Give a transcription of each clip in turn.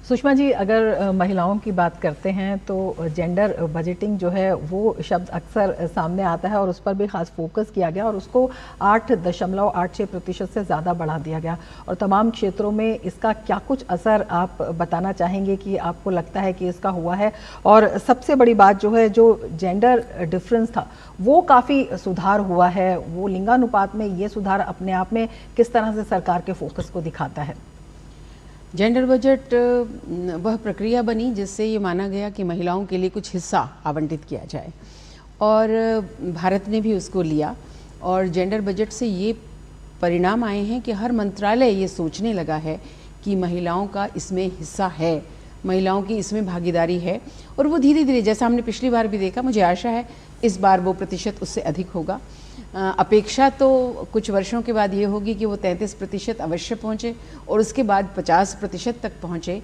सुषमा जी, अगर महिलाओं की बात करते हैं तो जेंडर बजटिंग जो है वो शब्द अक्सर सामने आता है और उस पर भी खास फोकस किया गया और उसको 8.86% से ज़्यादा बढ़ा दिया गया। और तमाम क्षेत्रों में इसका क्या कुछ असर आप बताना चाहेंगे कि आपको लगता है कि इसका हुआ है? और सबसे बड़ी बात जो है, जो जेंडर डिफरेंस था वो काफ़ी सुधार हुआ है, वो लिंगानुपात में ये सुधार अपने आप में किस तरह से सरकार के फोकस को दिखाता है? जेंडर बजट वह प्रक्रिया बनी जिससे ये माना गया कि महिलाओं के लिए कुछ हिस्सा आवंटित किया जाए और भारत ने भी उसको लिया। और जेंडर बजट से ये परिणाम आए हैं कि हर मंत्रालय ये सोचने लगा है कि महिलाओं का इसमें हिस्सा है, महिलाओं की इसमें भागीदारी है। और वो धीरे धीरे, जैसा हमने पिछली बार भी देखा, मुझे आशा है इस बार वो प्रतिशत उससे अधिक होगा। अपेक्षा तो कुछ वर्षों के बाद ये होगी कि वो 33% अवश्य पहुँचे और उसके बाद 50% तक पहुँचे।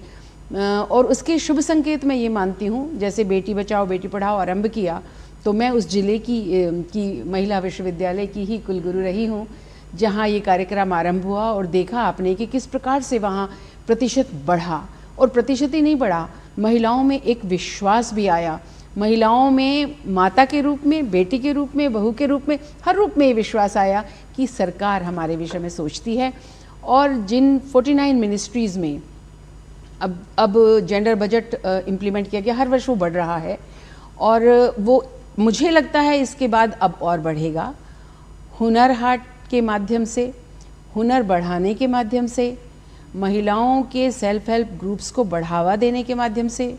और उसके शुभ संकेत मैं ये मानती हूँ, जैसे बेटी बचाओ बेटी पढ़ाओ आरंभ किया, तो मैं उस जिले की महिला विश्वविद्यालय की ही कुलगुरु रही हूँ जहाँ ये कार्यक्रम आरंभ हुआ और देखा आपने कि किस प्रकार से वहाँ प्रतिशत बढ़ा। और प्रतिशत ही नहीं बढ़ा, महिलाओं में एक विश्वास भी आया, महिलाओं में माता के रूप में, बेटी के रूप में, बहू के रूप में, हर रूप में ये विश्वास आया कि सरकार हमारे विषय में सोचती है। और जिन 49 मिनिस्ट्रीज़ में अब जेंडर बजट इम्प्लीमेंट किया गया, हर वर्ष वो बढ़ रहा है और वो मुझे लगता है इसके बाद अब और बढ़ेगा। हुनर हाट के माध्यम से, हुनर बढ़ाने के माध्यम से, महिलाओं के सेल्फ हेल्प ग्रुप्स को बढ़ावा देने के माध्यम से,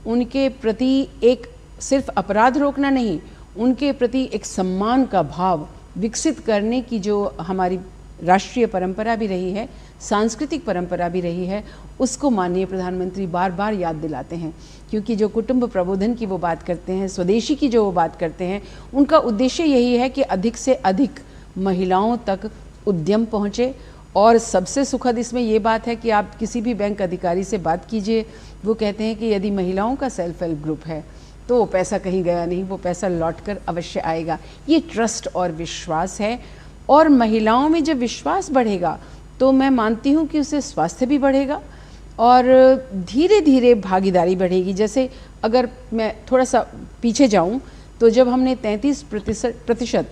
उनके प्रति एक सिर्फ अपराध रोकना नहीं, उनके प्रति एक सम्मान का भाव विकसित करने की जो हमारी राष्ट्रीय परंपरा भी रही है, सांस्कृतिक परंपरा भी रही है, उसको माननीय प्रधानमंत्री बार बार याद दिलाते हैं। क्योंकि जो कुटुंब प्रबोधन की वो बात करते हैं, स्वदेशी की जो वो बात करते हैं, उनका उद्देश्य यही है कि अधिक से अधिक महिलाओं तक उद्यम पहुँचे। और सबसे सुखद इसमें ये बात है कि आप किसी भी बैंक अधिकारी से बात कीजिए, वो कहते हैं कि यदि महिलाओं का सेल्फ हेल्प ग्रुप है तो वो पैसा कहीं गया नहीं, वो पैसा लौटकर अवश्य आएगा। ये ट्रस्ट और विश्वास है। और महिलाओं में जब विश्वास बढ़ेगा तो मैं मानती हूँ कि उससे स्वास्थ्य भी बढ़ेगा और धीरे धीरे भागीदारी बढ़ेगी। जैसे अगर मैं थोड़ा सा पीछे जाऊँ तो जब हमने 33%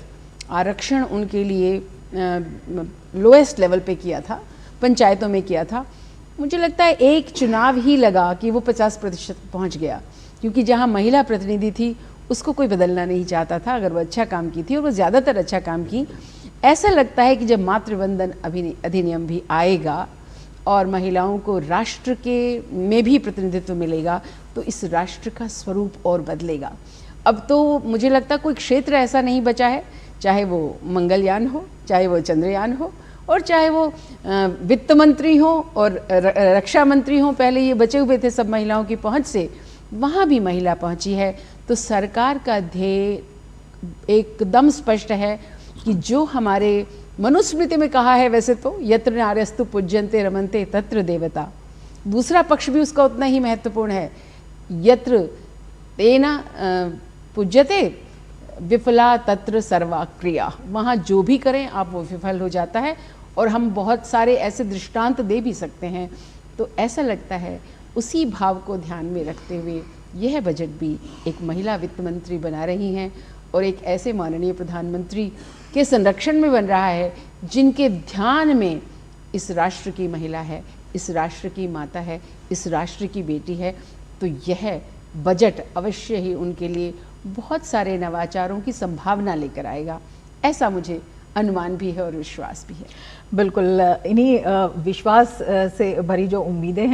आरक्षण उनके लिए लोएस्ट लेवल पे किया था, पंचायतों में किया था, मुझे लगता है एक चुनाव ही लगा कि वो 50% पहुँच गया। क्योंकि जहाँ महिला प्रतिनिधि थी उसको कोई बदलना नहीं चाहता था अगर वो अच्छा काम की थी, और वो ज़्यादातर अच्छा काम की। ऐसा लगता है कि जब मातृवंदन अधिनियम भी आएगा और महिलाओं को राष्ट्र के में भी प्रतिनिधित्व मिलेगा तो इस राष्ट्र का स्वरूप और बदलेगा। अब तो मुझे लगता है कोई क्षेत्र ऐसा नहीं बचा है, चाहे वो मंगलयान हो, चाहे वो चंद्रयान हो, और चाहे वो वित्त मंत्री हो और रक्षा मंत्री हो, पहले ये बचे हुए थे सब महिलाओं की पहुंच से, वहाँ भी महिला पहुंची है। तो सरकार का ध्येय एकदम स्पष्ट है कि जो हमारे मनुस्मृति में कहा है, वैसे तो यत्र नार्यस्तु पूज्यन्ते रमन्ते तत्र देवता, दूसरा पक्ष भी उसका उतना ही महत्वपूर्ण है। यत्र तेना पूज्यते विफला तत्र सर्वा क्रिया, वहाँ जो भी करें आप वो विफल हो जाता है। और हम बहुत सारे ऐसे दृष्टांत दे भी सकते हैं। तो ऐसा लगता है उसी भाव को ध्यान में रखते हुए यह बजट भी एक महिला वित्त मंत्री बना रही हैं और एक ऐसे माननीय प्रधानमंत्री के संरक्षण में बन रहा है जिनके ध्यान में इस राष्ट्र की महिला है, इस राष्ट्र की माता है, इस राष्ट्र की बेटी है। तो यह बजट अवश्य ही उनके लिए बहुत सारे नवाचारों की संभावना लेकर आएगा, ऐसा मुझे अनुमान भी है और विश्वास भी है। बिल्कुल, इन्हीं विश्वास से भरी जो उम्मीदें हैं